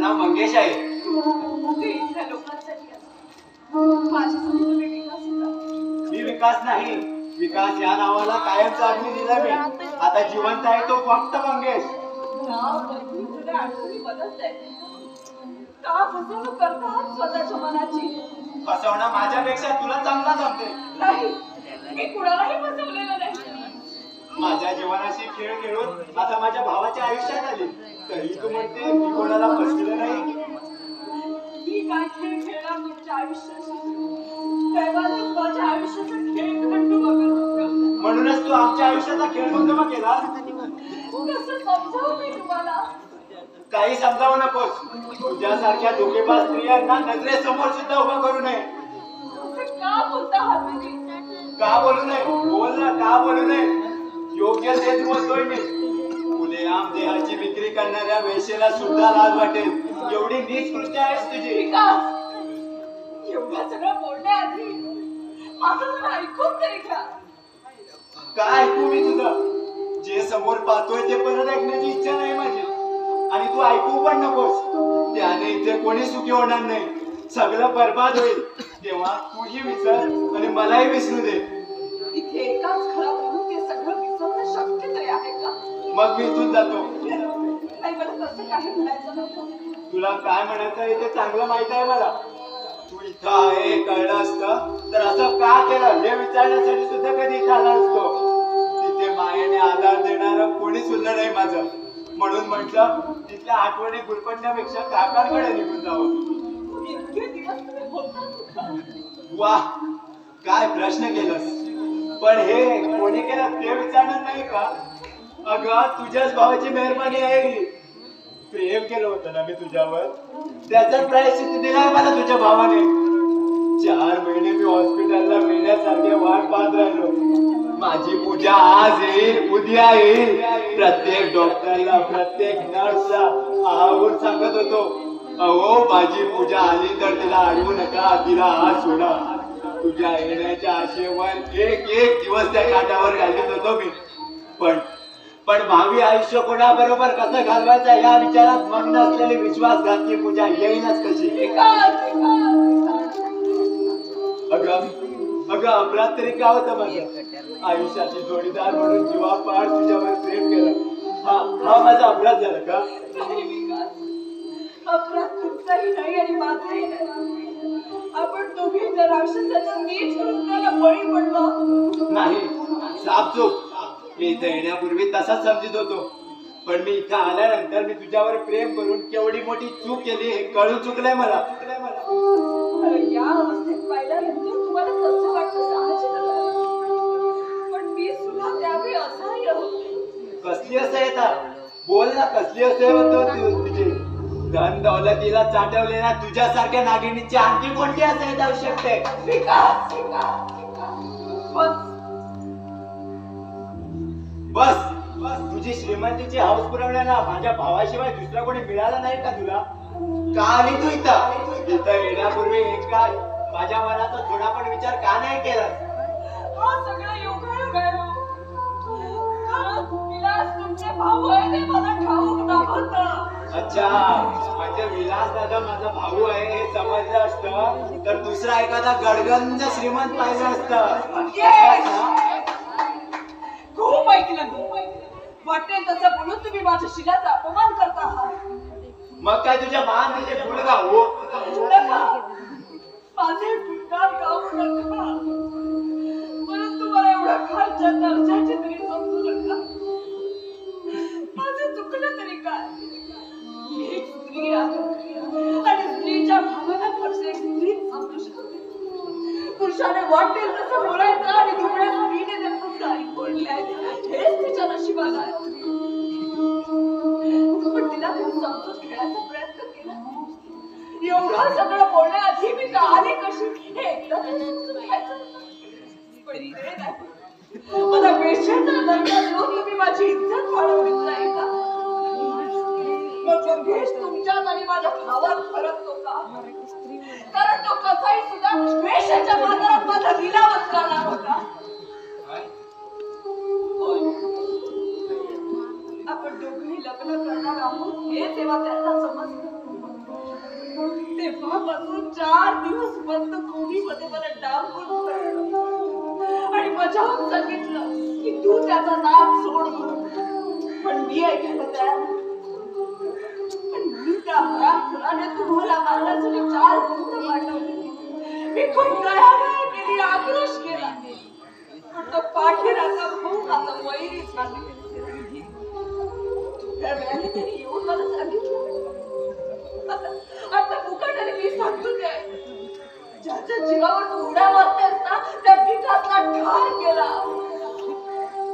नाव मंगेश आहे. ते इथल्या लोकांसाठी माझ्यासाठी तुम्ही विकास होता. मी विकास नाही, विकास या नावाला कायम चालणी दिला मी. आता जिवंत आहे तो फक्त मंगेश. नाव बदलून तुला आठवणी बदलते का? फसवणूक करतात स्वतःच्या मनाची. फसवणं माझ्यापेक्षा तुला चांगला जमते. नाही, मी कुणालाही फसवलेलं नाही. माझ्या जीवनाशी खेळ खेळून आता माझ्या भावाच्या आयुष्यात आली, तरी तू म्हणते मी कोणाला फसविलं नाही. मी काय खेळ खेळणार तुमच्या आयुष्याशी? दैवानेच माझ्या आयुष्याचा खेळ खंडोबा करून ठेवला. म्हणूनच तू आमच्या आयुष्याचा खेळ खंडोबा केला. कसं समजावू मी तुम्हाला? काही समजावू नकोस. तुझ्यासारख्या धोकेबाज स्त्रियांना नजरेसमोर सुद्धा उभा करू नये. असं का बोलता आहात तुम्ही? का बोलू नये? बोल ना, का बोलू नये? योग्य तेच बोलतोय मी. खुलेआम देहाची विक्री करणाऱ्या वेश्येला सुद्धा लाज वाटेल एवढी नीच कृती आहेस तुझी. विकास, एवढं सगळं बोलण्याआधी माझं जरा ऐकून तरी घ्या. काय ऐकू मी तुझं? जे समोर पाहतोय ते परत ऐकण्याची इच्छा नाही माझी, आणि तू ऐकू पण नकोस. त्याने इथे कोणी सुखी होणार नाही. सगळं बर्बाद होईल. तेव्हा तूही विसर आणि मलाही विसरू दे. इथे एकाच घरात राहून ते सगळं विसरणं शक्य तरी आहे का? मग मी इथून जातो. नाही, मला तसं काही म्हणायचं नव्हतं. तुला काय म्हणायचं आहे ते चांगलं माहित आहे मला. तू इथं आहे हे कळलं असतं तर असं का केलं हे विचारण्यासाठी सुद्धा कधी इथं आला नसतो. तिथे मायेने आधार देणारं कोणीच उरलं नाही माझं. म्हणून म्हटलं तिथल्या आठवणी गुरपटण्यापेक्षा काकांकडे निघून जावं. इतके दिवस तुम्ही होतात. वा, काय प्रश्न केलंस. पण हे कोणी केलं ते विचारणार नाही का? अगं तुझ्याच भावाची मेहरबानी आहे. प्रेम केलं होतं ना मी तुझ्यावर, त्याचं प्रायश्चित्त दिलाय मला तुझ्या भावाने. 4 महिने मी हॉस्पिटलला मेल्यासारखे वाट पाहत राहिलो. माझी पूजा आज येईल, उद्या येईल. प्रत्येक डॉक्टरला, प्रत्येक नर्सला आहावून सांगत होतो, अहो माझी पूजा आली तर तिला अडवू नका, तिला आज सोडा. तुझ्या येण्याच्या आशेवर एक दिवस त्या काठावर घालत होतो मी. पण भावी आयुष्य कोणाबरोबर कसं घालवायचं या विचारात मग्न असलेली विश्वासघातकी पूजा येईनच कशी? अगं अपराध तरी काय होतं माझं? आयुष्याची जोडीदार म्हणून जीवापाड तुझ्यावर प्रेम केलं. हा माझा अपराध झाला का? अपराध तुमचाही नाही आणि माझाही नाही. आपण दोघी जर राक्षसाच्या नीच कृत्याला बळी पडलो. नाही, सापचूक. मी इथं येण्यापूर्वी तसाच समजत होतो, पण मी इथं आल्यानंतर मी तुझ्यावर प्रेम करून केवढी मोठी चूक केली हे कळून चुकलंय मला. या अवस्थेत पाहिल्यानंतर तुम्हाला कसं वाटतं साहजिकच आहे. पण मी सुद्धा त्यावेळी असहाय्य होते. कसली असहाय्यता? बोल ना, कसली असहाय्यता तुझी? धन दौलतीला चाटवलेल्या तुझ्यासारख्या नागिनीची आणखी कोणती असहाय्यता असू शकते? विकास, बस तुझी श्रीमंतीची हौस पुरवण्याला माझ्या भावाशिवाय दुसरा कोणी मिळाला नाही का तुला? का आली तू इथं येण्यापूर्वी एकदा माझ्या मनाचा थोडा पण विचार का नाही केला? हा सगळा योगायोग आहे. विलास तुमचे भाऊ आहे ते मला ठाऊक नव्हतं. अच्छा, म्हणजे विलास दादा माझा भाऊ आहे हे समजलं असतं तर दुसरा एखादा गडगंज श्रीमंत पाहिजे असतं. खूप ऐकलं. वाटेल तसं बोलून तुम्ही माझ्या शिलाचा अपमान करता आहात. मग काय तुझ्या मान म्हणजे फुलगा हो? माझे फुलगार गाऊ नका, परंतु मला एवढा खालच्या दर्जाची तरी समजू नका. माझं चुकलं तरी काय? एक स्त्री आहे आणि स्त्रीच्या भावना फक्त एक स्त्री समजू शकते. पुरुषाने वाटेल तसं बोलायचं आणि दुसऱ्या स्त्रीने ते फक्त ऐकून घ्यायचं हेच तिच्या नशिबात आहे. पण तिला ते समजून घेण्याचा प्रयत्न केला. एवढं सगळं बोलण्याआधी मी का आली कशी हे एकदा समजून घ्यायचं. पण ते नाही. मला वेश्याचा दर्जा देऊन तुम्ही माझी इज्जत वाढवलीच नाही का? मग मंगेश तुमच्यात आणि माझ्या भावात फरक होता. कारण तो कसाही सुद्धा वेश्याच्या बाजारात माझा लिलावच करणार होता. आपण दोघंही लग्न करणार आहोत हे तेव्हा त्यांना समजलं. तेव्हापासून 4 दिवस बंद खोलीमध्ये मला डांबून ठेवलं आणि बजावून सांगितलं की तू त्याचा नाद सोड म्हणून. पण मी ऐकायला तयार नव्हते. पण मी त्या हरामखोराने तुम्हाला मारण्यासाठी 4 गुंड पाठवले. मी खूप दयामाया केली, आक्रोश केला, पण तो पाठीराखा भाऊ माझा वैरी झाला. थोड्या वेळाने त्यांनी येऊन मला सांगितलं, आता मुकाट्याने मी सांगतो ते, ज्याच्या जीवावर तू उड्या मारतेस ना त्या विकासला ठार केला.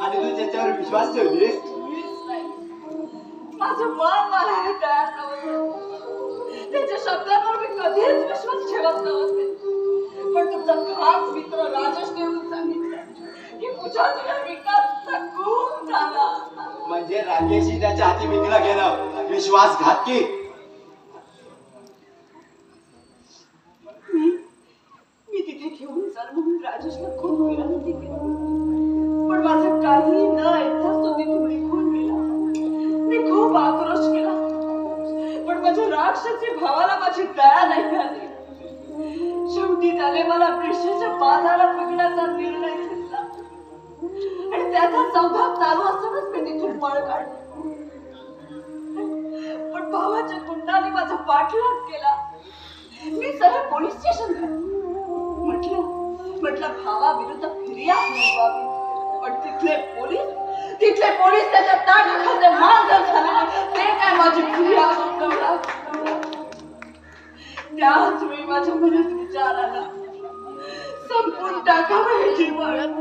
आणि तू त्याच्यावर विश्वास ठेवलीस? माझं मन मारायला तयार नव्हतं. त्याच्या शब्दांवर मी कधीच विश्वास ठेवत नव्हते. पण तुमचा खास मित्र राजेश देऊन सांगितलं की पूजा तुझ्या विकासचा खूप झाला. म्हणजे राकेशही त्याच्या हाती विकला गेला. विश्वासघातकी. मी तिथे घेऊन चल म्हणून राजेशला खूप विनंती केली, पण माझं काही न ऐकताच तो तिथून निघून गेला. मी खूप आक्रोश केला, पण माझ्या राक्षसी भावाला माझी दया नाही आली. शेवटी त्याने मला प्रेषेच्या बाजाला पकडण्याचा निर्णय घेतला आणि त्याचा संघात चालू असतानाच मी तिथून पळ काढला. पण भावाच्या गुंडाने माझा पाठलाग केला. मी सरळ पोलीस स्टेशनला म्हटलं भावाविरुद्ध फिर्याद नोंदवावी. पण तिथले पोलीस त्याच्या ताटाखाली मांजर झाले. ते काय माझी फिर्याद नोंदवणार. त्याच वेळी माझ्या मनात विचार आला, संपून टाकावं हे जीवन.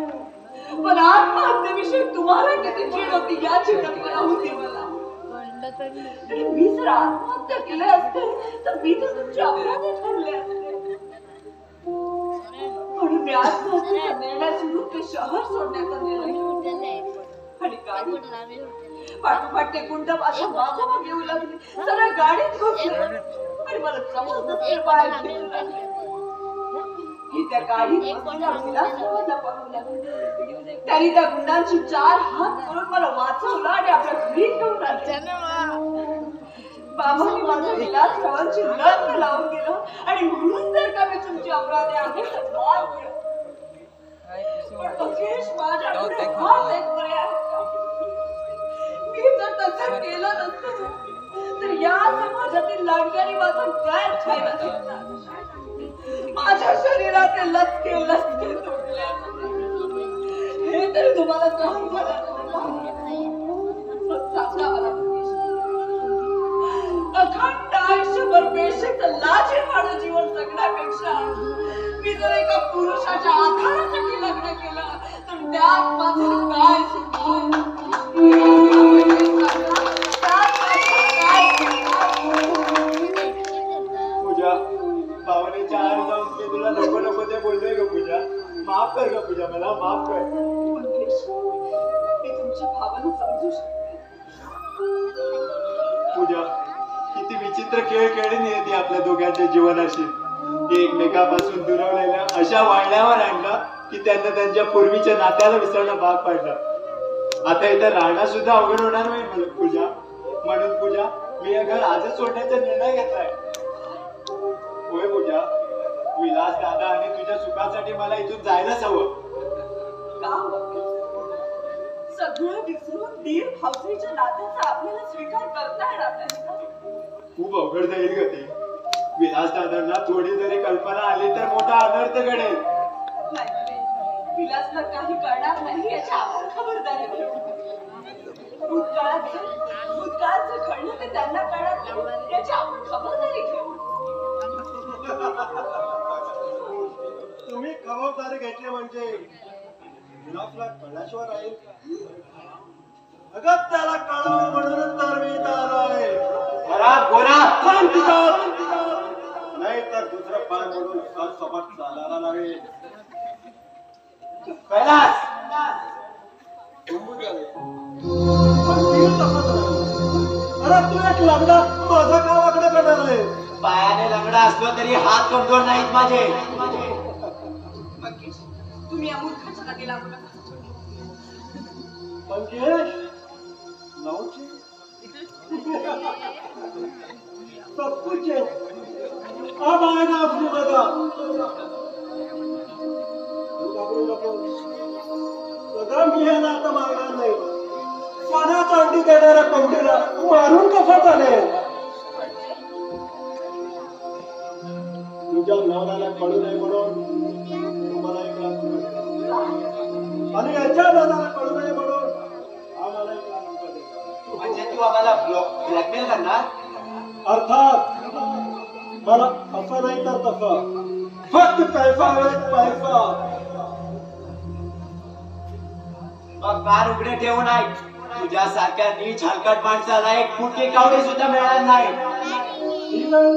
पण आत्महत्येविषयी तुम्हाला किती चीड होती याची कल्पना होती मला. आणि मी जर आत्महत्या केली असते तर मी तर तुमचे अपराधी ठरले असते. म्हणून मी आत्महत्येचा निर्णय सोडून ते शहर सोडण्याचा निर्णय आणि गाडी पाठोपाठ ते गुंड माझ्या मागोमागे येऊ लागले. सरळ गाडीत घुसले आणि मला जबरदस्ती बाहेर घेऊन लागले. मी त्या गाडीत बसलेल्या विलासरावांना पाहू लागले. त्यांनी त्या गुंडांची 4 हात करून मला वाचवलं आणि आपल्या घरी घेऊन आले. बाबांनी माझ्या विलासरावांची लग्न लावून गेलं आणि म्हणून जर का मी तुमची अपराधी आहे तर माफ करा. पण महेश माझ्याकडे हात एक पर्याय होता. मी जर तसं केलं नसतं तर या समाजातील लाडक्याने माझा गैर फायदा घेतला. माझ्या शरीराचे लचके तुटले. हे तरी तुम्हाला सहन झालं. मग सांगा मला, अखंड आयुष्यभर बेशेचं लाजिरवाणं जीवन जगण्यापेक्षा मी जर एका पुरुषाच्या आधारासाठी लग्न केलं तर त्यात माझं काय सुटलं? पूजा, भावने 4 जाऊन मी तुला नको ते बोललोय ग पूजा. माफ कर ग पूजा, मला माफ कर. मी तुमच्या भावाला समजू शकते. पूजा, किती विचित्र खेळ खेळून येते आपल्या दोघांच्या जीवनाशी. एकमेकापासून दुरावलेल्या अशा वाळण्यावर आणला की त्यांना त्यांच्या पूर्वीच्या नात्याला विसरणं भाग पडलं. आता इथं राहणं सुद्धा अवघड होणार नाही मला पूजा. म्हणून पूजा, मी हे घर आजच सोडण्याचा निर्णय घेतलाय. होय पूजा, विलास दादा आणि तुझ्या सुखासाठी मला इथून जायलाच हवं. सगळं विसरून दीर भावजीच्या नात्याचा आपल्याला स्वीकार करता येणार नाही. खूप अवघड जाईल ग ते. विलास दादांना थोडी जरी कल्पना आली तर मोठा अनर्थ घडेल. विलासला काही कळणार नाही याची आपण खबरदारी घेऊ. भूतकाळाचं घडलं ते त्यांना कळणार नाही याची आपण खबरदारी घेऊ. तुम्ही खबरदारी घेतली म्हणजे विलासला कळल्याशिवाय राहील. अगं त्याला कळावं म्हणून तर मी इथं आलोय. नाही तर दुसरं पाय म्हणून सपाट चालायला लागेल. कैलास, अरे तू एक लग्न माझा का वाकडं करणार आहे? पायाने लंगडा असलो तरी हात कमजोर नाहीत माझे. तुम्ही या मूर्खाच्या नादी लागू नका. मंगेश, सब कुछ है अब आएगा अपनी मजा. घाबरू नको. सगळं मी आहे ना आता मागणार नाही. सोन्याचा अंडी देणाऱ्या कोंबडीला मारून कसा चालेल? तुझ्या नवऱ्याला कळू नये म्हणून मला एक लाख आणि याच्या दादाला कळू नये म्हणून आम्हाला एक लाख रुपये दे. म्हणजे तू आम्हाला ब्लॅकमेल करणार? अर्थात मला असं नाही तर तसं फक्त पैसा हवे पैसा. मग कार उघडे ठेवून आहे. तुझ्यासारख्या नीच हलकट माणसाला एक फुटकी कावडी सुद्धा मिळणार नाही. ठीक आहे.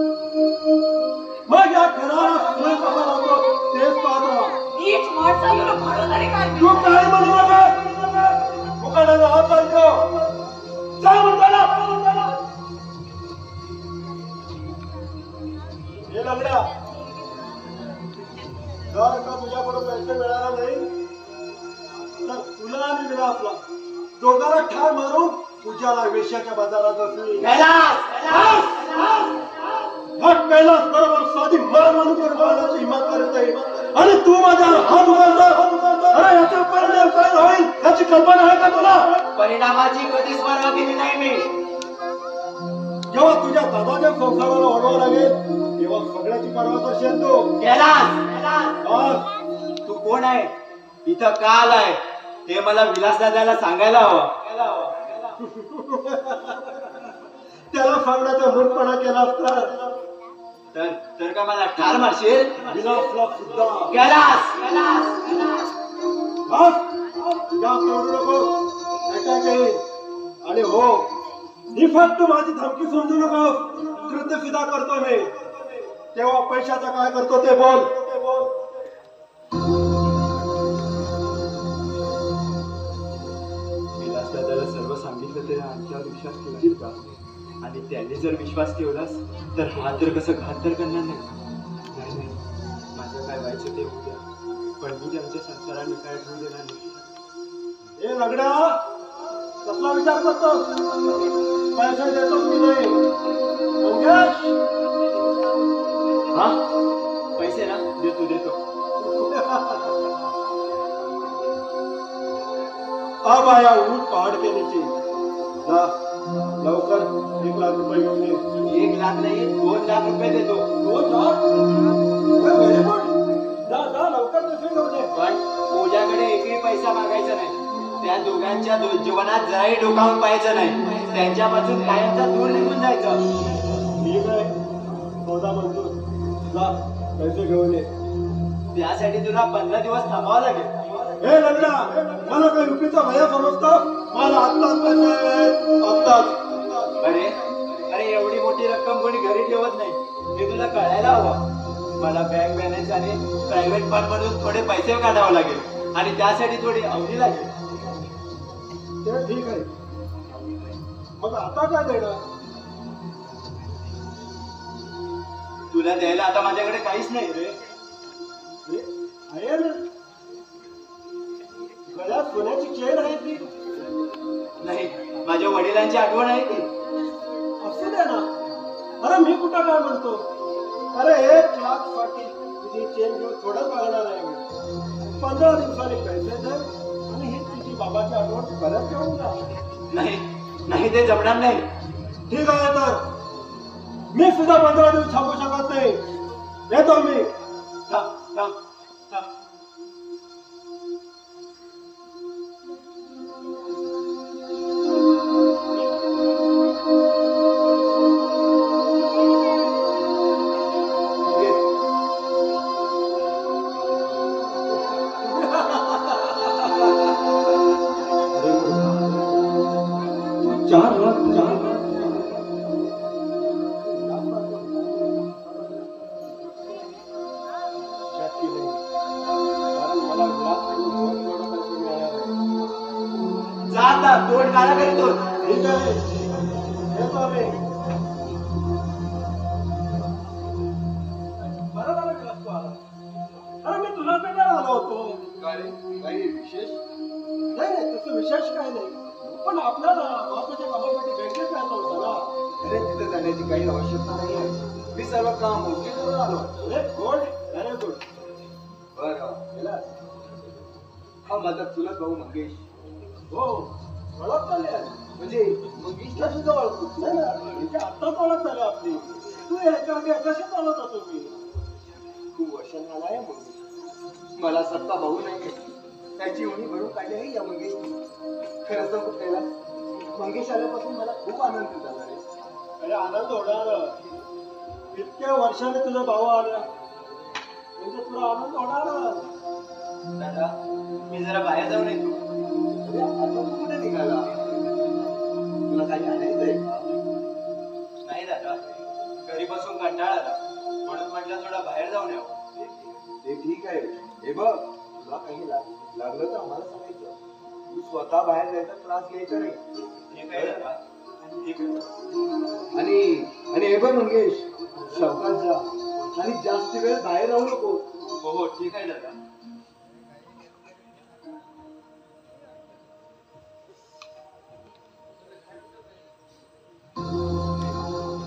मग या घराला सोय कसा लावतो तेच पाहत राहा. नीच माणसा तुला भाडं तरी काय तू काय म्हणू नका. मुखाला हात चालतो जा म्हणताना. हे लंगड्या जर का तुझ्याकडून पैसे मिळाला नाही तर तुला आणि विलासला दोघाला ठार मारून तुझ्याला वेश्याच्या बाजारात असली. कैलास बरोबर साधी मार म्हणून करण्याची हिंमत करत आहे आणि तू माझ्या हात उघडतो. अरे याचा परिणाम काय होईल याची कल्पना आहे का तुला? परिणामाची कधीच पर्वा केली नाही मी. जेव्हा तुझ्या दादाच्या संसाराला ओढवा लागेल तेव्हा सगळ्याची पर्वा करशील तू. तू कोण आहे? इथं का आलाय ते मला विलास दादाला सांगायला हवं. त्याला सांगण्याचा मूर्खपणा केला असता तर का मला ठार मारशील? विलासला सुद्धा जास्त ओढू नको. अटॅक येईल. आणि हो ही फक्त माझी धमकी समजू नको. कृत्य फिदा करतो मी तेव्हा पैशाचा काय करतो ते बोल. विलास दादाला सर्व सांगितलं तरी आमच्यावर विश्वास ठेवतील का? आणि त्यांनी जर विश्वास ठेवलास तर हा तर कसं घात तर करणार नाही. माझं काय व्हायचं ते होऊ द्या, पण मी त्यांच्या संसाराने काय ठेवू देणार नाही. हे लग्ना कसला विचार करतोस? पैसे देतोस की नाही? मंगेश हा पैसे ना देतो. अब आया ऊंट पहाड़ के नीचे. जा लवकर 1 लाख रुपये घेऊन ये. 1 लाख नाही 2 लाख रुपये देतो. 2 लाख? Very good. जा लवकर पैसे घेऊन ये. पण तुझ्याकडे एकही पैसा मागायचा नाही. त्या दोघांच्या जीवनात जराही डोकावून पाहायचं नाही. त्यांच्यापासून कायमचा दूर निघून जायचं. ठीक आहे सौदा म्हणतो. जा पैसे घेऊन ये. त्यासाठी तुला 15 दिवस थांबावं लागेल. हे लग्ना मला काही रुपीचा भया समजतो? मला आत्ताच पैसे आहेत आत्ताच. अरे एवढी मोठी रक्कम कोणी घरी ठेवत नाही हे तुला कळायला हवं. मला बँक बॅलन्स आणि प्रायव्हेट फंड मधून थोडे पैसे काढावं लागेल आणि त्यासाठी थोडी अवधी लागेल. ते ठीक आहे. मग आता काय देणार? तुला द्यायला आता माझ्याकडे काहीच नाही रे. आहे ना गळ्यात सोन्याची चेन आहे ती. नाही माझ्या वडिलांची आठवण आहे ती. असू दे ना. अरे मी कुठं काय म्हणतो. अरे 1 लाख साठी तुझी चेन घेऊन थोडंच मागणार आहे मी. 15 दिवसांनी पैसे दे आणि ही तुझी बाबाची आठवण परत घेऊन जा. नाही ते जमणार नाही. ठीक आहे तर मी सुद्धा 15 दिवस थांबू शकत नाही. येतो मी. थांब. आता तोड काढा करतो. ठीक आहे येतो आम्ही. बरं झालं विलास तू आला. अरे मी तुला भेटायला आलो होतो. काही विशेष नाही तसं विशेष काही नाही पण आपल्याला महत्वाच्या कामासाठी बँकेत जायचं होतं ना. अरे तिथे करण्याची काही आवश्यकता नाही आहे. मी सर्व काम मोठी करून आलो. Good, very good. बरं हा माझा चुलत भाऊ मंगेश. हो, ओळख झाली आहे. म्हणजे मंगेशला सुद्धा ओळखतो. नाही ना, इथे आत्ताच ओळख झाली आपली. तू याच्या आधी कशी चालत होतो मी? खूप वर्षांनी आला आहे मंगेश. मला सत्ता भाऊ नाही, त्याची उणी भरून काढली आहे या मंगेशने. खरं सांगू त्याला, मंगेश आल्यापासून मला खूप आनंद झाला आहे. अरे आनंद होणार. इतक्या वर्षाने तुझा भाऊ आला म्हणजे तुला आनंद होणार. दादा, मी जरा बाहेर जाऊन येतो. अरे, आता तू कुठे निघाला? तुला काही आणायचंय का? नाही दादा, घरी बसून कंटाळा आला, म्हणून म्हटलं थोडा बाहेर जाऊन यावं. ते ठीक आहे. हे बघ, तुला काही लागलं तर आम्हाला सांगायचं. तू स्वतः बाहेर जायचा त्रास घ्यायचा नाही. ठीक आहे दादा, ठीक आहे. आणि हे बघ मंगेश, सावकाश जा आणि जास्त वेळ बाहेर राहू नको. हो हो, ठीक आहे दादा.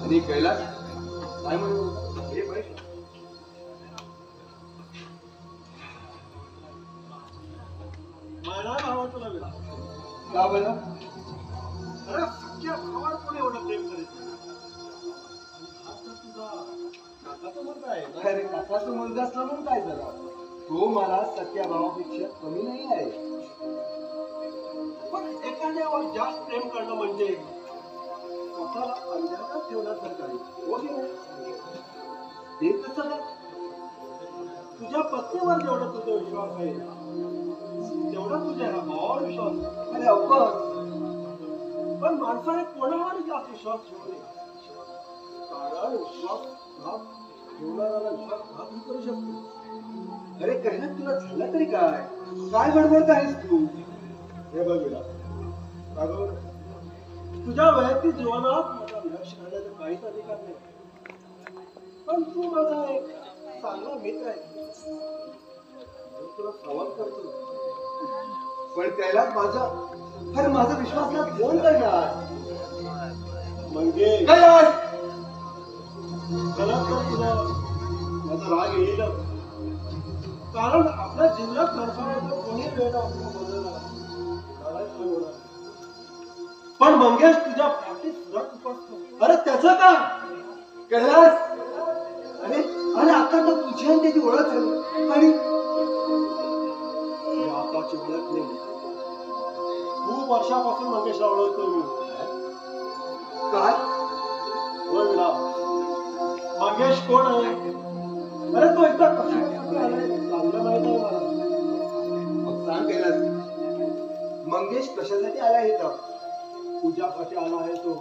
आणि कैलास काय म्हणतो? हे पैसे मला भावा तुला विला. का बरं? अरे सख्या भावावर कोणी एवढं प्रेम करीत नाही. हा तर तुझा काकाचा मुलगा आहे ना? अरे काकाचा मुलगा असला म्हणून काय झाला? तो मला सख्या भावापेक्षा कमी नाही आहे. पण एखाद्यावर जास्त प्रेम करणं म्हणजे स्वतःला अंधारात ठेवण्यासारखं आहे. हो की नाही? ते कसं काय? तुझ्या पत्नीवर जेवढा तुझा विश्वास आहे तेवढा तुझ्या ह्या भावावर विश्वास आहे. अरे ऑफकोर्स. पण माणसाने कोणावर जास्त विश्वास ठेवू नये. कारण विश्वासघात ठेवणाऱ्याला विश्वासघात करू शकतो. अरे कैलास, तुला झालं तरी काय? काय बडबडत आहेस तू? हे बघ विला, राघव, तुझ्या वैयक्तिक जीवनात माझा लक्ष घालण्याचा काहीच अधिकार नाही. पण तू माझा एक चांगला मित्र आहे. मी तुला सवाल करतो. पण कैलास, माझा विश्वासघात कोण करणार? म्हणजे कैलास! खरं तर तुला माझा राग येईलच. कारण आपल्या जीवनात खरखरायचं कोणी वेळ आपल्याला बोललेला होणार. पण मंगेश तुझ्या पाठीत रक्त उपसतो. अरे त्याचं का? कैलास! अरे आता तर तुझी आणि त्याची ओळख झाली. आणि ही आताची ओळख नाही. खूप वर्षापासून मंगेशला ओळखतो मी. काय? होय विला, मंगेश कोण आहे? अरे तो एकदा कशासाठी आलाय चांगलं माहित आहे मला. मग सांग कैलास, मंगेश कशासाठी आला इथं? पूजासाठी आला आहे तो.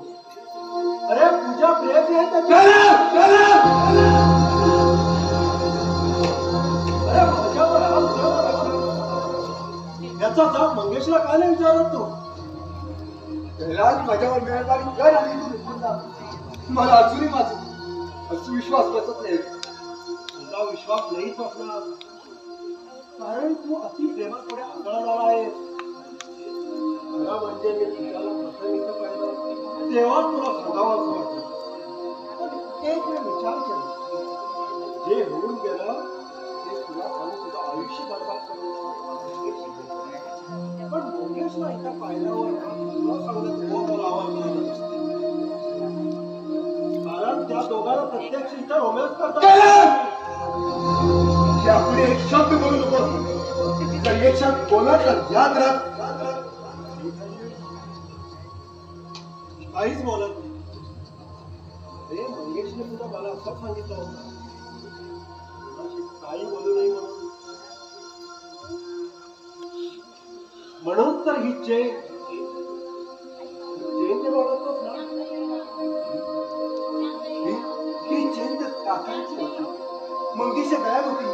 अरे पूजा प्रेयसी आहे त्याची. अरे माझ्यावर हा तुझ्यावर आहे. याचा जाब मंगेशला काय नाही विचारत तू? कैलास, माझ्यावर मेहरबानी कर आणि तू निघून जा. मला अजूनही माझा विश्वास बसत नाही. तुझा विश्वास नाही बसणार. कारण तू अति प्रेमात पुढे आगळा झाला आहे. खरं म्हणजे मी तुझ्याला प्रथम इथं पाहिलं तेव्हा तुला सांगावं असं वाटतं. पण एक वेळ विचार केला, जे होऊन गेलं ते तुला सांगून तुझं आयुष्य बरबाद करून. पण मंगेशला इथं पाहिल्यावर तुला सांगण्यात खूप मला आवडलं. कारण त्या दोघांना प्रत्यक्ष इथं रोमॅन्स करतात. यापुढे एक शब्द बोलू नको. जर एक शब्द बोला तर याद राहत. काहीच बोलत नाही. अरे मंगेशने सुद्धा मला असं सांगितलं होतं, कोणाशी काही बोलू नाही म्हणून तर ही चेन तर ओळखतोच ना. ही चेन तर काकांची होती. मंगेशच्या गळ्यात होती.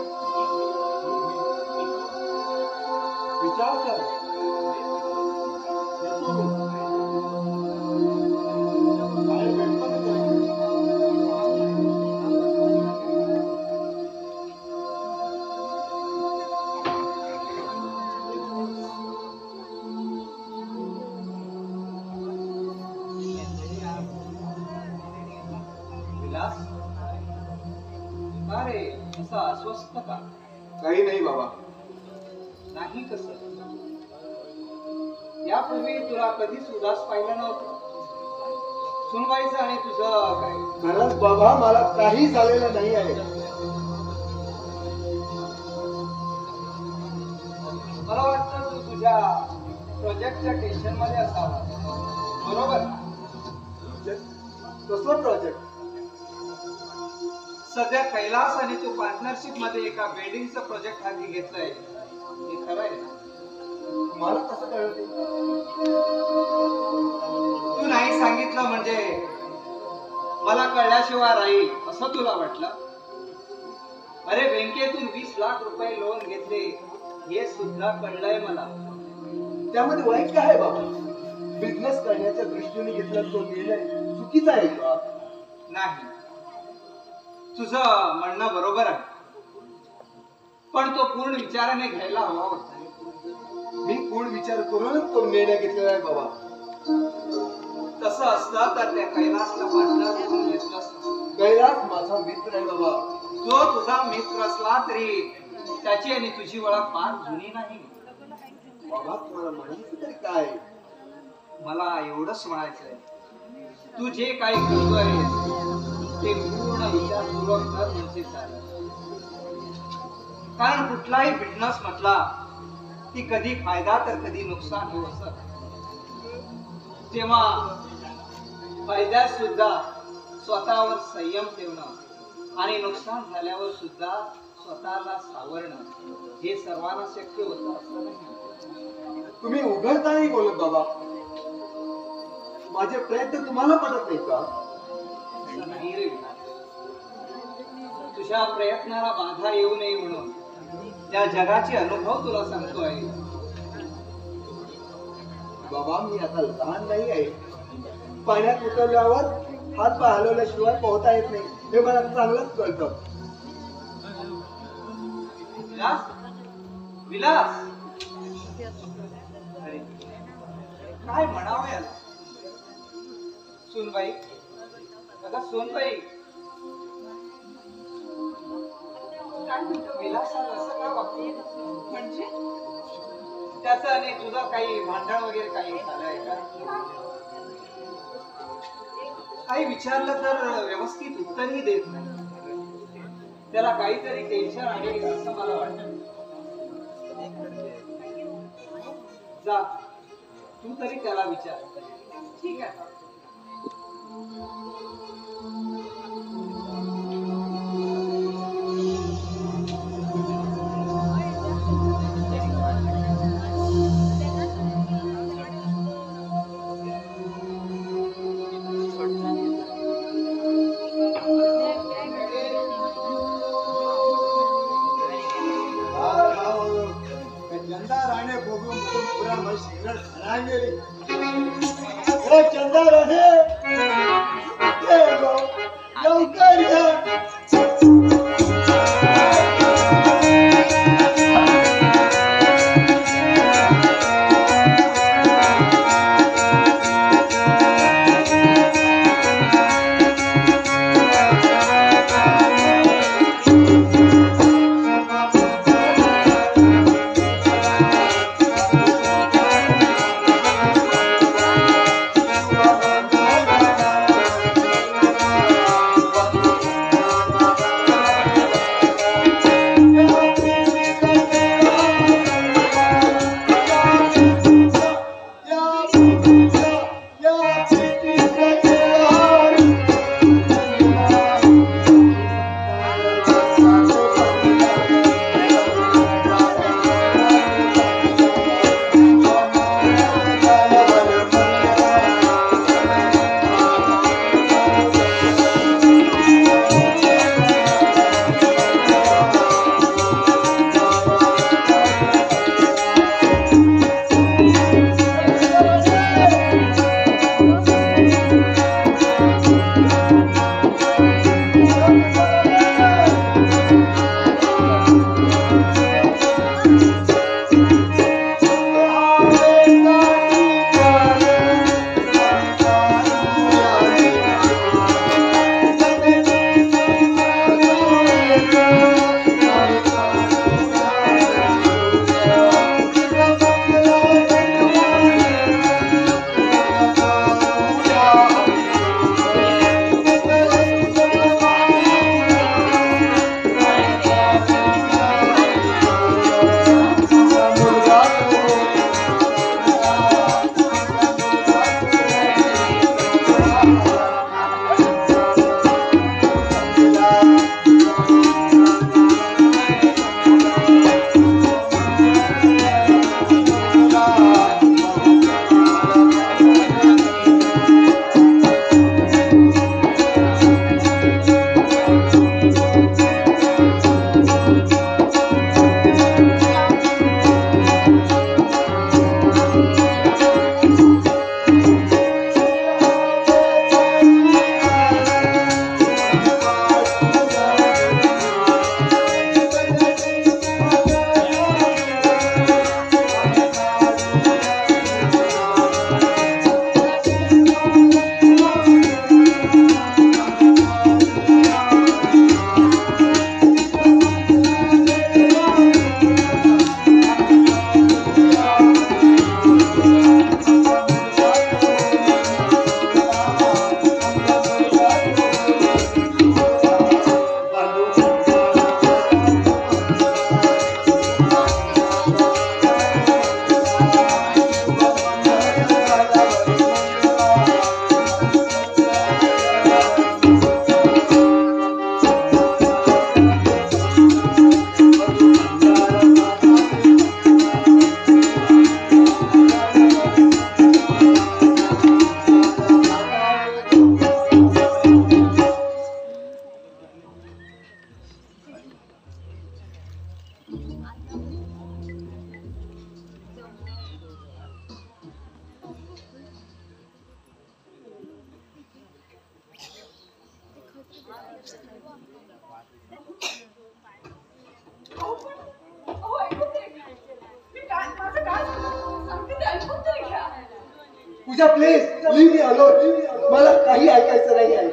विचार कर. येतो मी. बाहेर भेटतो मी तुला. विलास, का रे असा अस्वस्थ का? काही नाही बाबा. नाही कसं? यापूर्वी तुला कधीच उदास पाहिलं नव्हतं. सुनबाईचं आणि तुझं काय? खरंच बाबा मला काही झालेलं नाही आहे. मला वाटतं तू तुझ्या प्रोजेक्टच्या टेन्शन मध्ये असावा. बरोबर? कसलं प्रोजेक्ट? सध्या कैलास आणि तू पार्टनरशिप मध्ये एका बिल्डिंगचं प्रोजेक्ट हाती घेतलंय, हे खरं आहे ना? मला कसं कळलं ते? तू नाही सांगितलं म्हणजे मला कळल्याशिवाय राहील असं तुला वाटलं? अरे बँकेतून 20 लाख रुपये लोन घेतले हे सुद्धा कळलंय मला. त्यामध्ये वाईट काय आहे बाबा? बिझनेस करण्याच्या दृष्टीने घेतला तो निर्णय चुकीचा आहे का? नाही, तुझं म्हणणं बरोबर आहे, पण तो पूर्ण विचाराने घ्यायला हवा होता. मी पूर्ण विचार करूनच तो निर्णय घेतलेला आहे बाबा. तसं असतं तर त्या कैलासला पार्टनर म्हणून घेतलं असतं. कैलास माझा मित्र आहे बाबा. जो तुझा मित्र असला तरी त्याची आणि तुझी ओळख फार जुनी नाही. बाबा तुम्हाला माहिती तरी काय? मला एवढंच म्हणायचंय, तू जे काही करतोय ते पूर्ण विचारपूर्वक कर म्हणजे चालेल. कारण कुठलाही बिझनेस म्हटला की कधी फायदा तर कधी नुकसान होऊ असत. तेव्हा फायद्यात सुद्धा स्वतःवर संयम ठेवणं आणि नुकसान झाल्यावर सुद्धा स्वतःला सावरणं हे सर्वांना शक्य होतं असं नाही. तुम्ही उघडता नाही बोलत बाबा. माझे प्रयत्न तुम्हाला पटत नाही का? नाही रे विलास. तुझ्या प्रयत्नाला बाधा येऊ नये म्हणून त्या जगाचे अनुभव तुला सांगतोय. बाबा मी आता लहान नाही आहे. पाण्यात उतरल्यावर हात पाय हलवल्याशिवाय पोहता येत नाही हे मला चांगलंच कळतं. विलास, विलास, अरे काय म्हणावं याला? सुनबाई, अगं सुनबाई, काय म्हणतो विलास आज असं का वागतो? म्हणजे त्याचं आणि तुझं काही भांडण वगैरे काही झालंय का? काही विचारलं तर व्यवस्थित उत्तरही देत नाही. त्याला काहीतरी टेन्शन आहे असं मला वाटतं. जा तू तरी त्याला विचार. ठीक आहे. चंदा राणे बघून पुरा मग सिग्नल खरा गेली. चंदा राणे लवकर या. पूजा प्लीज लीव मी अलोन. मला काही ऐकायचं नाही आहे.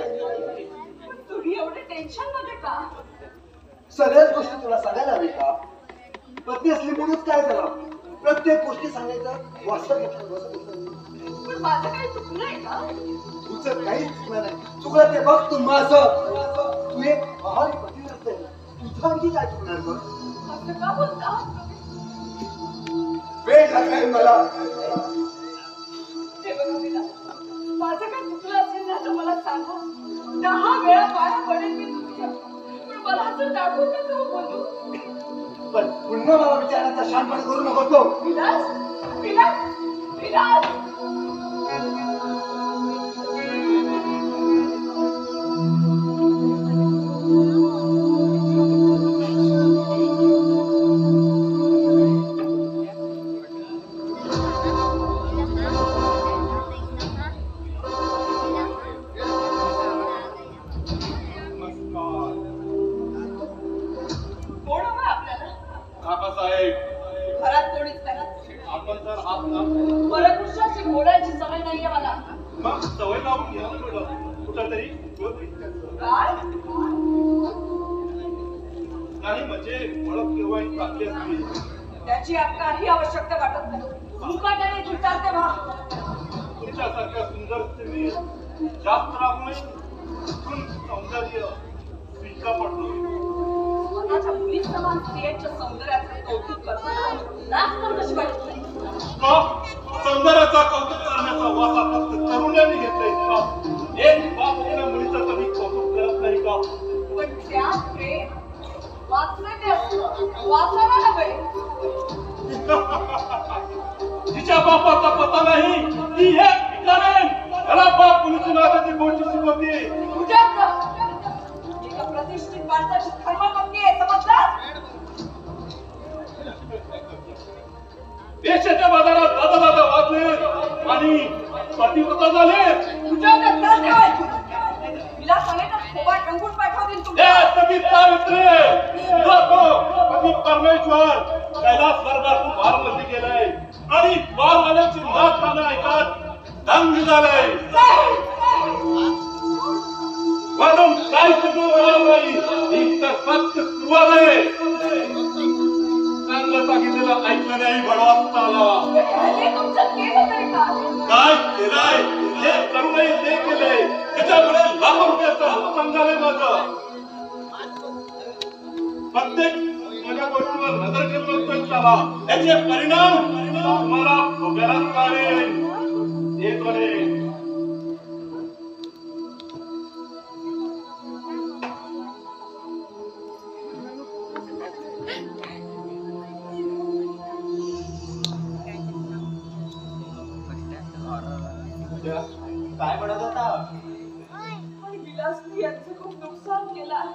तुम्ही एवढे टेन्शन मध्ये का? सगळ्याच गोष्टी तुला सांगायला हवी का? पत्नी असली म्हणूनच काय झालं? प्रत्येक गोष्टी सांगायचं वाचलं घेतलं. पण माझं काही चुकलंय का? तुझं काहीच चुकलं नाही. चुकलं ते बघ तू माझं. तू एक महान पती असते. तुझं आणखी काय चुकणार बघ? असं का बोलता? वेळ लागलाय मला. ते बघा विलास, माझं काय चुकलं असेल ना तर मला सांगा. 10 वेळा पाया पडेल मी तुमच्या, पण मला असं टाकून नका बोलू. पण पुन्हा मला विचारायचा शांतपणे करू नको तो. विलास, विलास, विलास. कोण हवंय आपल्याला? काकासाहेब, घरात कोणीच नाही. आपण तर हात परपुरुषाची बोलायची सवय नाहीये मला. मग सवय लावून घ्या कुठंतरी. काय? नाही म्हणजे ओळख केव्हाही चांगली असते. त्याची काही आवश्यकता वाटत नाही. मुकाट्याने विचारते वा. तुमच्यासारख्या सुंदर स्त्री जास्त राहू नये. सौंदर्य पिका पडतो. स्वतःच्या मुली समान स्त्रियांच्या सौंदर्याचं कौतुक करताना लाज तर कशी वाटते? सौंदर्याचा कौतुक करण्याचा वासा फक्त तरुणांनी घेतलाय का? एक बाप आपल्या मुलीचं कधी कौतुक करत नाही का? पण त्या प्रेम वाचले असतं, वाचायला नव्हे. तिच्या बापाचा पता नाही. ती एक भिकारेन. त्याला बाप मुलीची नात्याची गोष्टी शिकवते. तुझ्या एका प्रतिष्ठित माणसाची धर्मपत्नी आहे, समजलं? देशाच्या बाजारात दादा वाजले आणि पतिव्रता झाले. तुझ्या त्रास ठेवायची. विलासाने तर खोबाट रंगून पाठवतील तुमच्या. सगळी सावित्री पती परमेश्वर कैलास स्वर्गातून बारमध्ये गेलाय आणि बारवाल्याची नाक कानं ऐकत दंग झालाय. म्हणून काय चुकवणार नाही. ही तर फक्त सुरुवात आहे. चांगलं सांगितलेलं ऐकलं नाही बडवास आला. हे तुमचं केलं तरी का? काय केलंय? जे करू नये ते केलंय. त्याच्याकडे लाखो रुपयाचं नुकसान झालंय माझं. प्रत्येक माझ्या गोष्टीवर नजर ठेवून नसतोय त्याला. त्याचे परिणाम तुम्हाला भोगायलाच लागेल. हे करेल. काय म्हणत होता? विलासने यांचं खूप नुकसान केलं.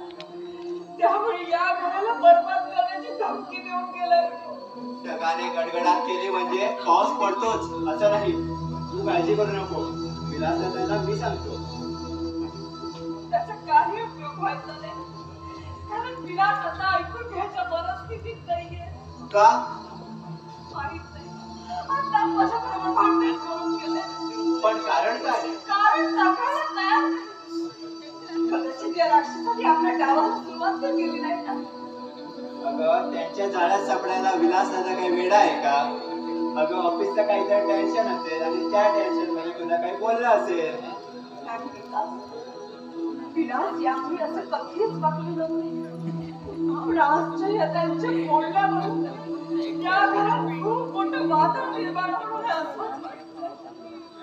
त्यामुळे या घराला बरबाद करण्याची धमकी देऊन गेलाय. ढगाने गडगडाट केली म्हणजे पाऊस पडतोच असं नाही. तू काळजी करू नको. विलासाला मी सांगतो. त्याचा काही उपयोग व्हायचा नाही. कारण विलास आता ऐकून घ्यायच्या परिस्थितीत नाहीये. का? माहित नाही. आता माझ्याबरोबर भांडण करून गेले. पण कारण काय? कारण सांगायला तयार नाही. कदाचित या राक्षसाने आपल्या डावाला सुरुवात तर केली नाही ना. अगं त्यांच्या जाळ्यात सापडायला विलास दादा काही वेडा आहे का? अगं ऑफिसचं काहीतरी टेन्शन असेल आणि त्या टेन्शन मध्ये तुला काही बोललं असेल. विलास यामुळे असं कधीच वागलं नव्हते. पण आजच्या या त्यांच्या बोलण्यावरून या घरात खूप मोठं वादळ निर्माण होणार आहे असं वाटतं.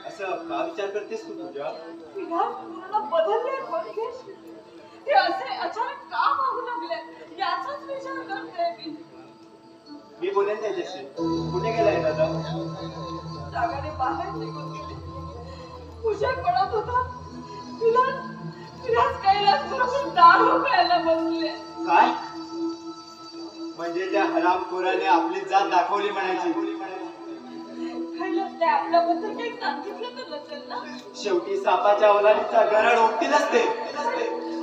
असं का विचार करतेस तू तुझ्या? विलास पूर्ण बदलले मंगेश. ते असे अचानक का वागू लागले याचाच विचार करते मी. मी बोलेन त्याच्याशी. कुठे गेलाय दादा? रागाने बाहेर निघून गेले. उशीर पडत होता. विलास कैलास बरोबर दारू प्यायला बसले. काय? म्हणजे त्या हरामखोराने आपली जात दाखवली म्हणायची. कैलास ते आपल्याबद्दल काही सांगितलं तर नसेल ना? शेवटी सापाच्या अवलादीचा गरड ओपतीलच ते.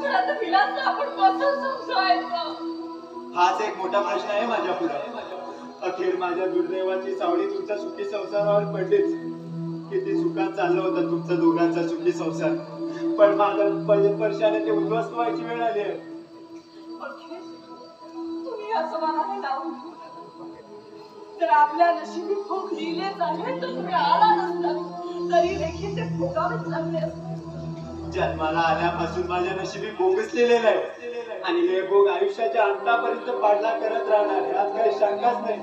पण आता विलासला आपण कसं समजवायचं? हाच एक मोठा प्रश्न आहे माझ्या पुढे. अखेर माझ्या दुर्दैवाची सावली तुमच्या सुखी संसारावर पडलीच. किती सुखात चाललं होतं तुमचा दोघांचा सुखी संसार, पण माझ्या स्पर्शाने ते उद्ध्वस्त व्हायची वेळ आली आहे. तुम्ही असं मनाने लावून घेऊ नका. जर आपल्या नशिबी भोग लिहिलेच आहेत तर तुम्ही आला नसतात तरी देखील ते भोगावेच लागले असते. जन्माला आल्यापासून माझ्या नशिबी भोगच लिहिलेलं आहे आणि हे भोग आयुष्याच्या अंतापर्यंत पाडला करत राहणार यात काही शंकाच नाही.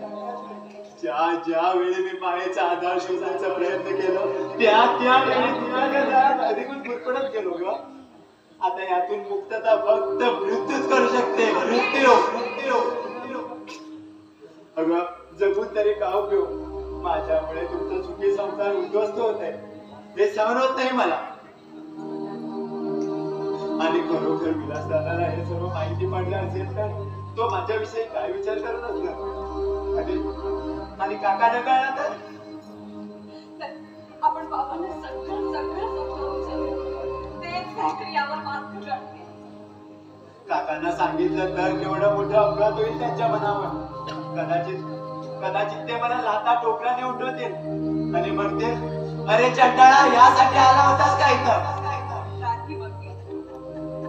ज्या वेळी मी मायेचा आधार शोधायचा प्रयत्न केला त्या वेळी तुझ्या जाळ्यात अधिकून गुरफटत गेलो ग. आता यातून मुक्तता फक्त मृत्यूच करू शकते. मृत्यू. अगं जगून तरी का उपयोग? माझ्यामुळे तुमचा सुखी संसार उद्ध्वस्त होत आहे हे सहन होत नाही मला. आणि खरोखर विलासदादाला हे सर्व माहिती पडलं असेल तर तो माझ्याविषयी काय विचार करत असणार? आणि काका नकळला तर आपण बाबांना सगळं समजावून सांगू. तेच काहीतरी यावर मार्ग काढतील. काकांना सांगितलं तर केवढं मोठं अपघात होईल त्यांच्या मनावर. कदाचित ते मला लाथा टोकराने उठवतील आणि म्हणतील, अरे चंडाळा यासाठी आला होतास का इथं? नाही बघ,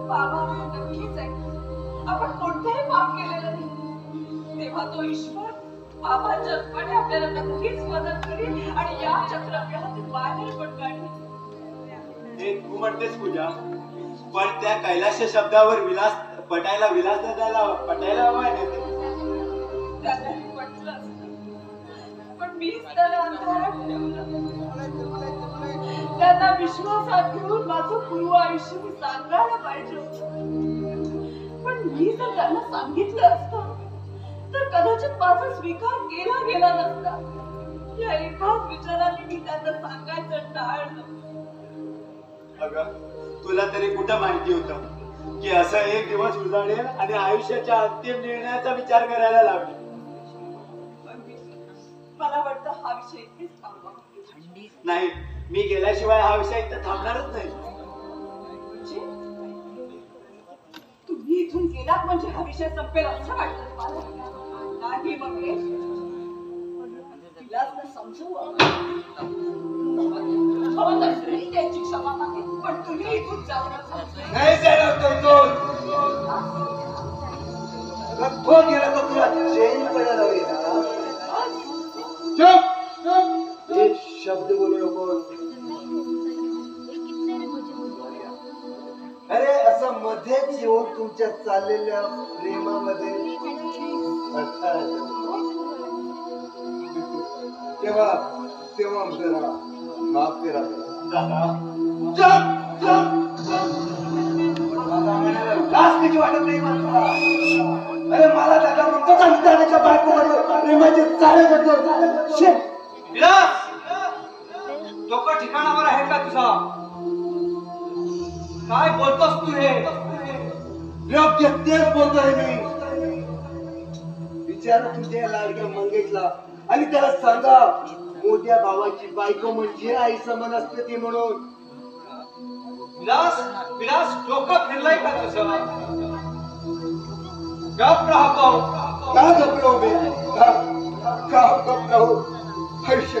बाबा नक्कीच आहे. आपण कोणतेही पाप केलेलं नाही. तेव्हा तो ईश्वर बाबांच्या रूपाने आपल्याला नक्कीच मदत करील आणि या चक्रव्यूहातून बाहेर पण काढेल. हे तू म्हणतेस पूजा, पण त्या कैलाश शब्दावर विलासदादाला पटायला हवाय ना. त्यालाही पटलं असतं, पण मीच त्याला अंधारात ठेवलं. त्यांना विश्वासात घेऊन माझं पूर्व आयुष्य मी सांगायला पाहिजे होतं. पण मी जर त्यांना सांगितलं असतं तर कदाचित माझा स्वीकार केला गेला नसता. या एकाच विचाराने मी त्यांना सांगायचं टाळलं. अगं तुला तरी कुठं माहिती होतं की असं एक दिवस उजाडेल आणि आयुष्याच्या अंतिम निर्णयाचा विचार करायला लागेल. मला वाटतं हा विषय इथेच थांबवा. नाही, मी गेल्याशिवाय हा विषय इथं थांबणारच नाही. तुम्ही इथून गेलात म्हणजे हा विषय संपेल असं वाटतं मला. नाही महेश, विलासला समजवू. त्यांची क्षमा मागे, पण तुम्ही इथून जाऊ नका. नाही जाणार तो गेला तर तुला चेंज पडायला हवी ना. चुप, एक शब्द बोलू नको. अरे असं मध्येच येऊन तुमच्या चाललेल्या प्रेमामध्ये तेव्हा जरा माफ करा दादा, लास्टची वाटत नाही मला. अरे मला दादा म्हणतो का दादाच्या बायकोमध्ये प्रेमाचे चाळे करतो. विलास, डोकं ठिकाणावर आहे का तुझा? काय बोलतोस तू हे? योग्य तेच बोलतोय मी. विचारा तुमच्या लाडक्या मंगेशला आणि त्याला सांगा मोठ्या भावाची बायको म्हणजे आई समान असते ती म्हणून. विलास डोकं फिरलाय का तुझं? गप राहतो. का घबराव बे? का घबराव? आयुष्य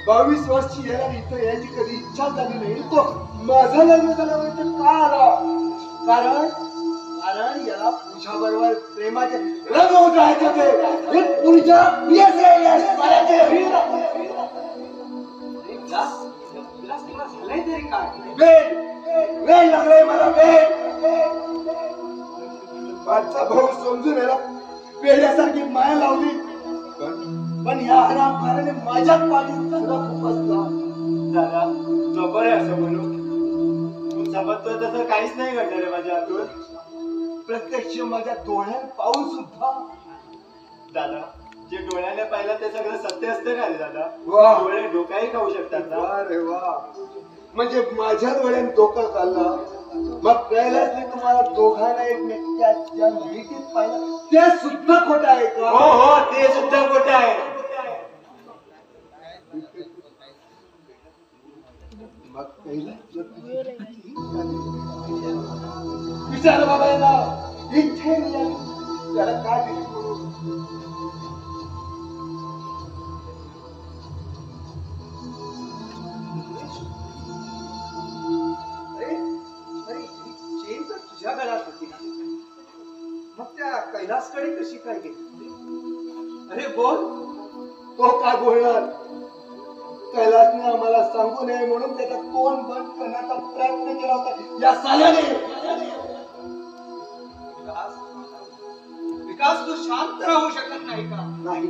22 वर्षी याला इथं यायची कधी इच्छा झाली नाही. तो माझा लग्न झाला म्हणजे का आला? कारण याला पूजा बरोबर प्रेमाचे रंग उधळायचे होते. पूजा विलास तुला झालंय तरी काय? वेळ लागलाय मला. माझा भाऊ समजून याला पेढ्यासारखी माया लावली, पण या हरामखाने माझ्याच पाठी सुद्धा खुपसला. दादा नको रे असं म्हणू. तू समजतोय तसं काहीच नाही घडलं रे माझ्या हातून. प्रत्यक्ष माझ्या डोळ्यात पाहून सुद्धा. दादा, जे डोळ्याने पाहिलं ते सगळं सत्य असतं का रे दादा? वा. डोळे डोकाही खाऊ शकतात ना. वा रे वा. म्हणजे माझ्या डोळ्यात डोकं चालला. मग कळलंच नाही तुम्हाला दोघांना एकमेकांच्या भेटीत पाहिलं ते सुद्धा खोटं आहे का? हो, ते सुद्धा खोटं आहे. विचार बाबा याला इथे त्याला काय दिली तुझ्या गळ्यात होती मग त्या कैलासकडे कशी काय गेली? अरे बोल. तो काय बोलणार? कैलासने आम्हाला सांगू नये म्हणून त्याचा तोंड बंद करण्याचा प्रयत्न केला होता या साल्याने. विकास तू शांत राहू शकत नाही का? नाही.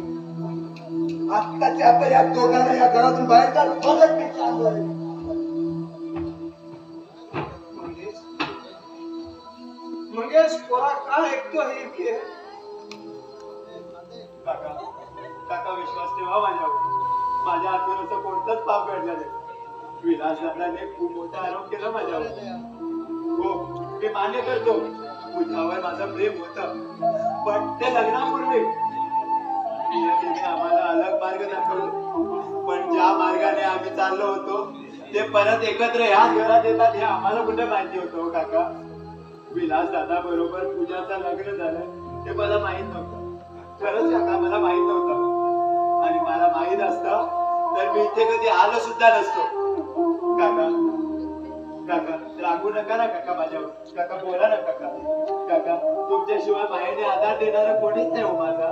आत्ताच्या आता या दोघांना या घरातून बाहेर काढ. बघत मी चाललोय. मंगेश पोरा काय ऐकतो हे मी? काका काका विश्वास ठेवा माझ्यावर. माझ्या हातून असं कोणतंच पाप घडलं नाही. विलासदादाने खूप मोठा आरोप केला माझ्यावर. हो मी मान्य करतो तुझ्यावर माझं प्रेम होतं, पण ते लग्नापूर्वी नियतीने आम्हाला अलग मार्ग दाखवले. पण ज्या मार्गाने आम्ही चाललो होतो ते परत एकत्र ह्याच घरात येतात हे आम्हाला कुठे माहिती होतं काका. विलास दादा बरोबर पूजाचं लग्न झालं ते मला माहित नव्हतं. खरंच काका मला माहित नव्हतं. आणि मला माहित असतं तर मी इथे कधी आलो सुद्धा नसतो. काका काका रागू नका ना काका माझ्यावर. काका बोला ना काका. काका तुमच्याशिवाय मायेने आधार देणारा कोणीच नाही हो माझा.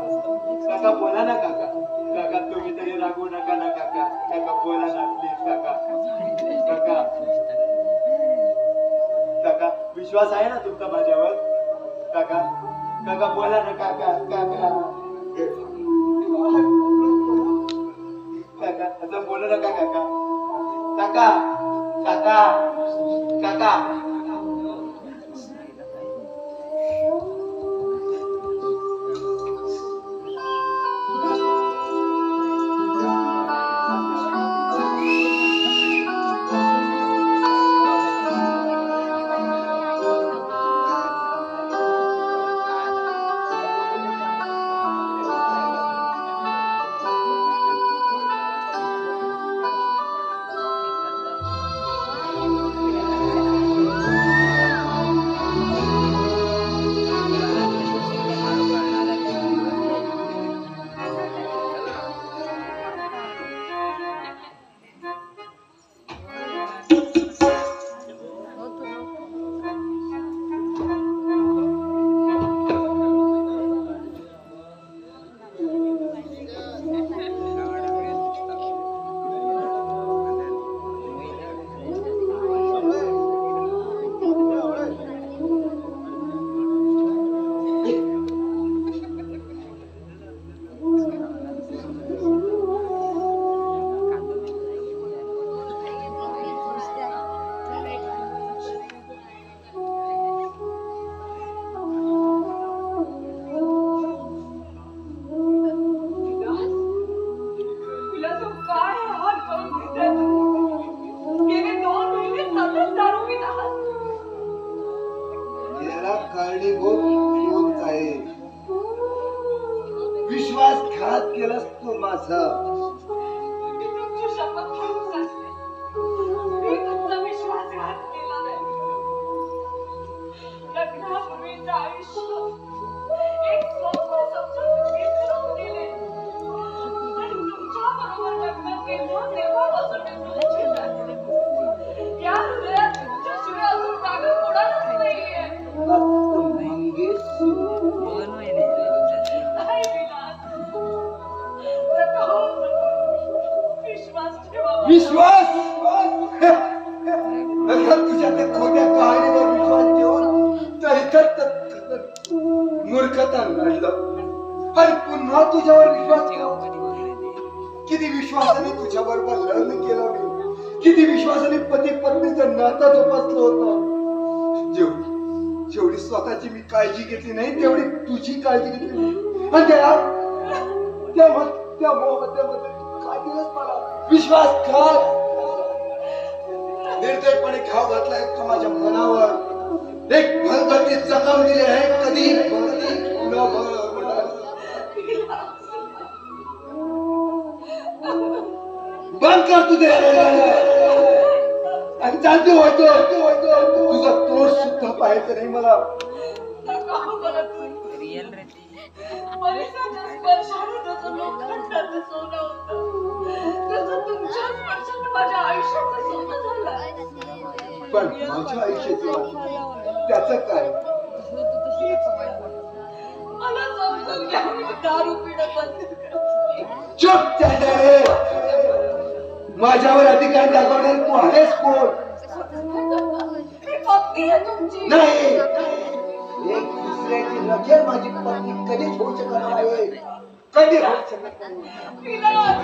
काका बोला ना काका. काका तुम्ही तरी रागू नका ना काका. काका बोला ना प्लीज काका. काका काका विश्वास आहे ना तुमचा माझ्यावर? काका काका बोला ना काका. काका काका असं बोलू नका काका. काका काका काका विश्वासघात केलास तू माझा. तुमची शपथ घेऊन सांगते मी तुमचा विश्वासघात केला नाही. लग्नापूर्वीचं आयुष्य एक स्वप्न समजून तुम्ही फिरवून दिले आणि तुमच्या बरोबर लग्न केलं तेव्हापासून मी तुमची झाले. या हृदयात तुमच्याशिवाय अजून जागा कोणालाच नाहीये. विश्वास तुझ्या त्या खोट्या कहाणीवर विश्वास ठेवून तर मूर्खता घडलं आणि पुन्हा तुझ्यावर विश्वास ठेव. किती विश्वासाने तुझ्या बरोबर लग्न केलं मी. किती विश्वासाने पती पत्नीचं नातं जोपासलं होतं. जेवढी स्वतःची मी काळजी घेतली नाही तेवढी तुझी काळजी घेतली. आणि त्या मोहब्बतीमध्ये काय दिलंस मला? विश्वासघात निर्दयपणे घाव घातलाय तू माझ्या मनावर. एक भरभरती जखम दिली आहे. कधी बंद कर तुझे. आणि जाणते होतो तुझं तोड सुद्धा पाहायचं नाही मला. नका मला तुम्ही. परिसाच्या स्पर्शाने जसं लोखंडाचं सोनं होतं, तसं तुमच्या स्पर्शाने माझ्या आयुष्याचं सोनं झालं. पण माझ्या आयुष्याचं त्याचं काय? मला समजून घ्या, मी दारू पिणं बंद करते. चुप चांडाळे. माझ्यावर अधिकार दाखवणारे तू आहेस कोण? मी पत्नी आहे तुमची. नाही, एक दुसऱ्याची नजर माझी पत्नी कधीच होऊ शकत नाही. कधी होऊ शकत नाही. विलास.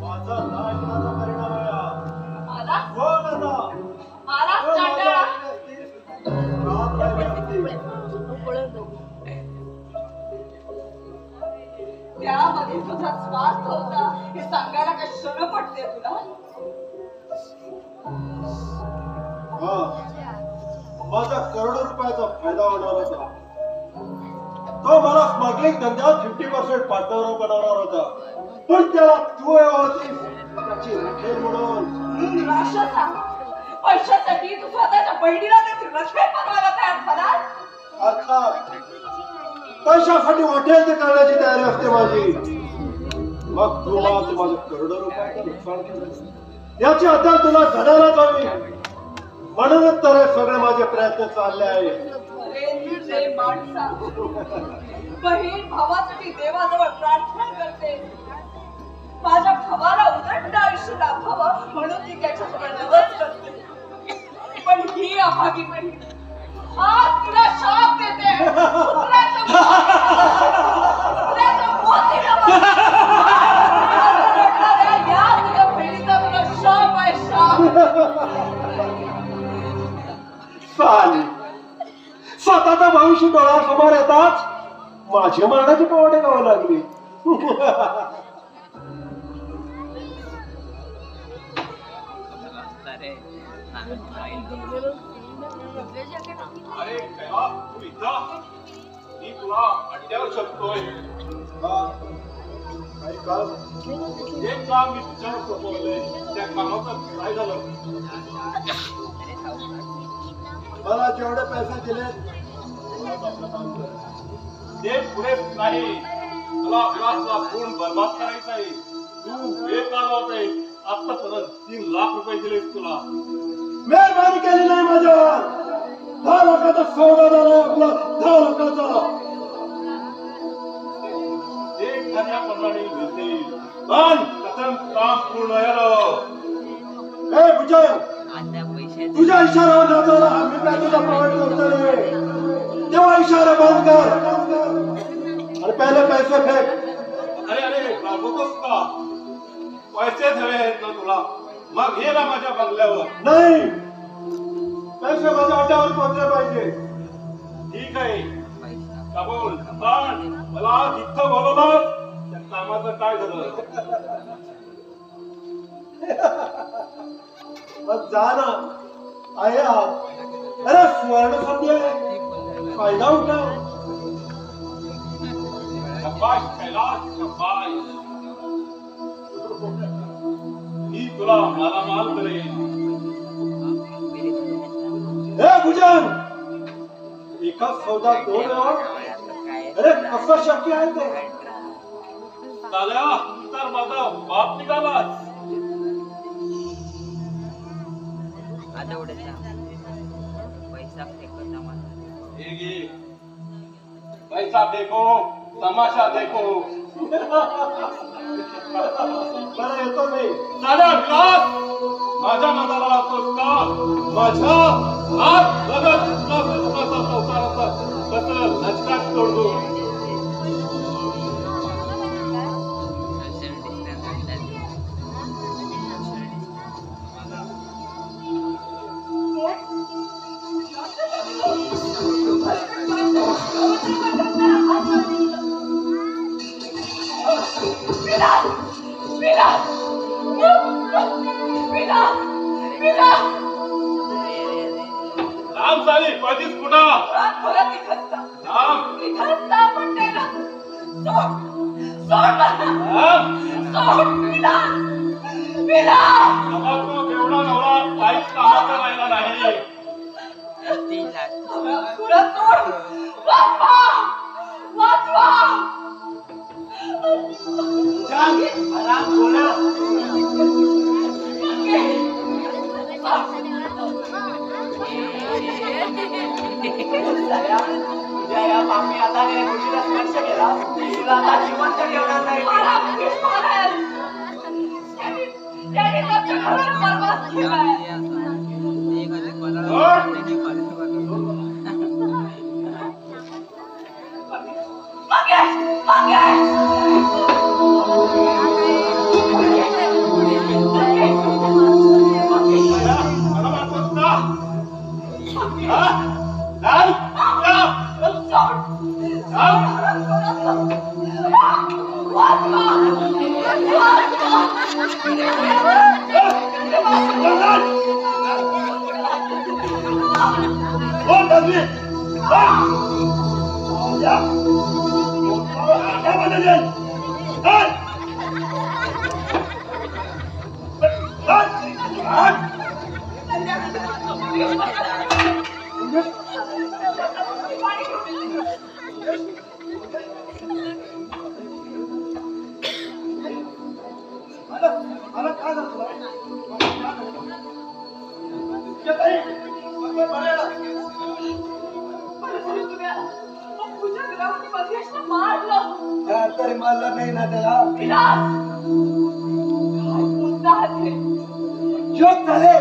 माझा नाशनाचा परिणाम आहे हा. आला? हो दादा. आला हो, चांडाळा? माझा रात राहिली होती. त्यामध्ये तुझा स्वार्थ होता हे सांगायला काय शरम वाटते तुला? हा. माझा करोडो रुपयाचा फायदा होणार होता. तो मला स्मगलिंग धंद्यात 50% पार्टनर बनवणार होता. पण त्याला तू होतीस त्याची रखेल म्हणून. राक्षसा, पैशासाठी तू स्वतःच्या बहिणीला देखील रक्षक बनवायला तयार झालास? अर्थात पैशासाठी हॉटेल ते करण्याची तयारी असते माझी. मग तू आज माझं करोडो रुपयाचं नुकसान केलं. याची अद्दल तुला घडायलाच हवी. म्हणूनच तर हे सगळे माझे प्रयत्न चालले आहेत. अरे निर्दयी माणसा, बहीण भावासाठी देवाजवळ प्रार्थना करते. माझ्या भावाला उदंड आयुष्य लाभावं म्हणून ती त्याच्याजवळ नवस करते. पण ही अभागी बहीण आज तिला शाप देते. कुत्र्याच्या मोतीला रडणाऱ्या या तुझ्या बहिणीचा तुला शाप आहे, शाप. चालेल. स्वतःचा भविष्य डोळ्यासमोर येताच माझी मरणाची पावडे गावं लागली. अरे कैलास, तू इथं? मी तुला अड्ड्यावर शोधतोय. काही काळ एक काम मी तुझ्यावर सोपवलंय, त्या कामाचं काय झालं? मला जेवढे पैसे दिले ते पुरेच नाही. तुला विलासला पूर्ण बर्बाद करायचं आहे. तू वेळ चालवत आहे. आतापर्यंत 3 लाख रुपये दिलेस तुला. मेहरबानी केली नाही माझ्यावर. 10 लाखाचा सौदा झाला आपला. 10 लाखाचा. ते ठरल्याप्रमाणे घेतील. पण कसं काम पूर्ण झालं. हे भुजंग, तुझ्या इशाऱ्यावर नाचायला आम्ही काय तुझा प्रॉव्हाइड करतो रे. तेव्हा इशारा बंद कर आणि पहिले पैसे फेक. अरे अरे रागवतोस का? पैसेच हवे आहेत ना तुला? मग ये ना माझ्या बंगल्यावर. नाही, पैसे माझ्या अड्ड्यावर पोहोचले पाहिजे. ठीक आहे, कबूल. पण मला जिथं बोलवलं त्या कामाचं काय झालं? मग जा ना. आहे आत. अरे सुवर्ण संधी आहे. फायदा उठाव. शब्बाश कैलास, शब्बाश. मी तुला मालामाल करेन. हे भुजंग, एका सौदा 2 वेळा. अरे कसं शक्य आहे ते? साल्या, तर माझा बाप निघालास. हे घे. पैसा देखो, तमाशा देखो. बरं येतो मी. साल्या विलास, माझ्या मनाला असतोस का? माझ्या हात लगत तुझा संसाराचा कसं लचकात तोडतो. Oh, विलास विलास विलास लांब झाली कधीच कुठं परत इथंच था. लांब इथंच था म्हणते ना. सोड सोड मला. सोड विलास विलास. तो एवढा नवरा काहीच कामाचा राहिला नाही तुला सोड. वाचवा वाचवा. जाग, आराम बोला. तुझ्या या पापी हाताने मुलीला स्पर्श केला, तुला आता जिवंत ठेवणार नाही. मला मुकेश मारेल. त्याने आमच्या घराला बरबाद केलाय. मंगेश मंगेश. मला वाटतं का हा लाल मला काय झालं तरी मारलं नाही ना त्याला जोक झाले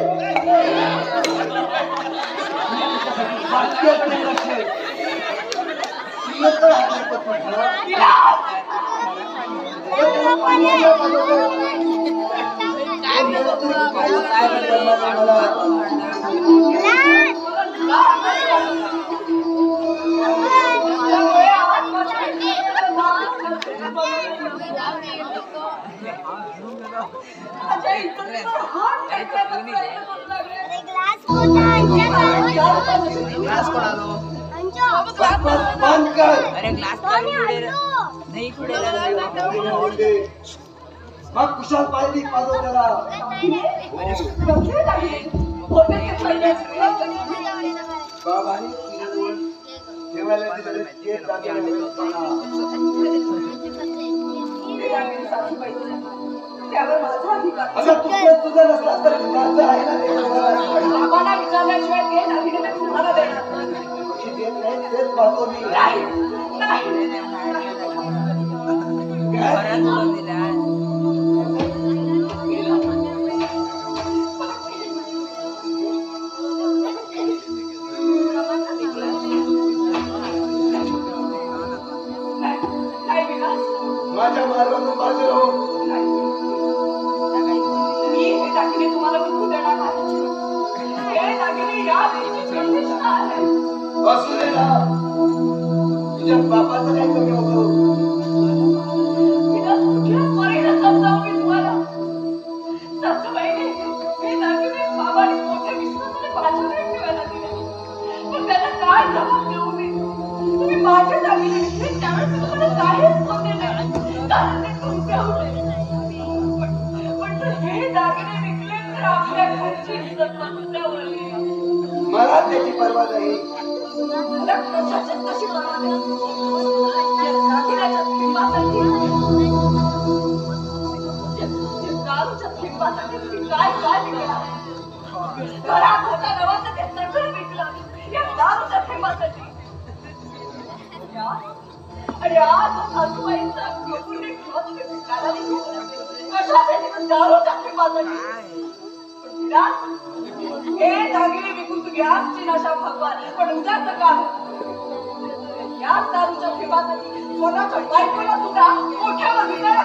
बंद कर मग कुशाल पाहिजे पाजव त्याला बाबांनी ठेवायला तिकडे केस लागले त्यावर माझा अधिकार. अगं तुझं नसला तर घरचं आहे ना ते बाबांना विचारल्याशिवाय ते दागिने मी तुम्हाला देणार नाही. देत नाही तेच पाहतो मी नाही नाही. नाही विलास. माझ्या मार्गातून बाजू राहू मी हे दागिने तुम्हाला विकू देणार नाही. हे दागिने या देवीची प्रतिष्ठा आहे. असू दे ना तुझ्या बापाचं काय कमी होतं विलास कुठल्या परीने समजावू मी तुम्हाला. सासूबाईने हे दागिने बाबांनी मोठ्या विश्वासाने माझ्याकडे ठेवायला दिले. पण त्याला काय जबाब देऊ मी. तुम्ही माझे दागिने विकले त्यावेळेस मी तुम्हाला काहीच बोलले नाही. कारण ते तुमचे होते. पण जर हे दागिने विकले तर आपल्या घरची इज्जत नसल्यावर मला त्याची पर्वा नाही मला कशाची कशी पर्वा नाही. या दागिन्याच्या थेंबासाठी या दारूच्या थेंबासाठी तुम्ही काय काय विकला. घरात होता नवाचं ते सगळं विकलं या दारूच्या थेंबासाठी. आणि आज सासूबाईंचा घेऊन किंवा तुम्ही विकायला निघाला. कशासाठी तर दारूच्या थेंबासाठी. हे दागिने विकून तू गॅसची नशा भगवान. पण उद्याचं काय याच दारूच्या थेंबासाठी स्वतःच्या बायकोला सुद्धा मोठ्यावर विकायला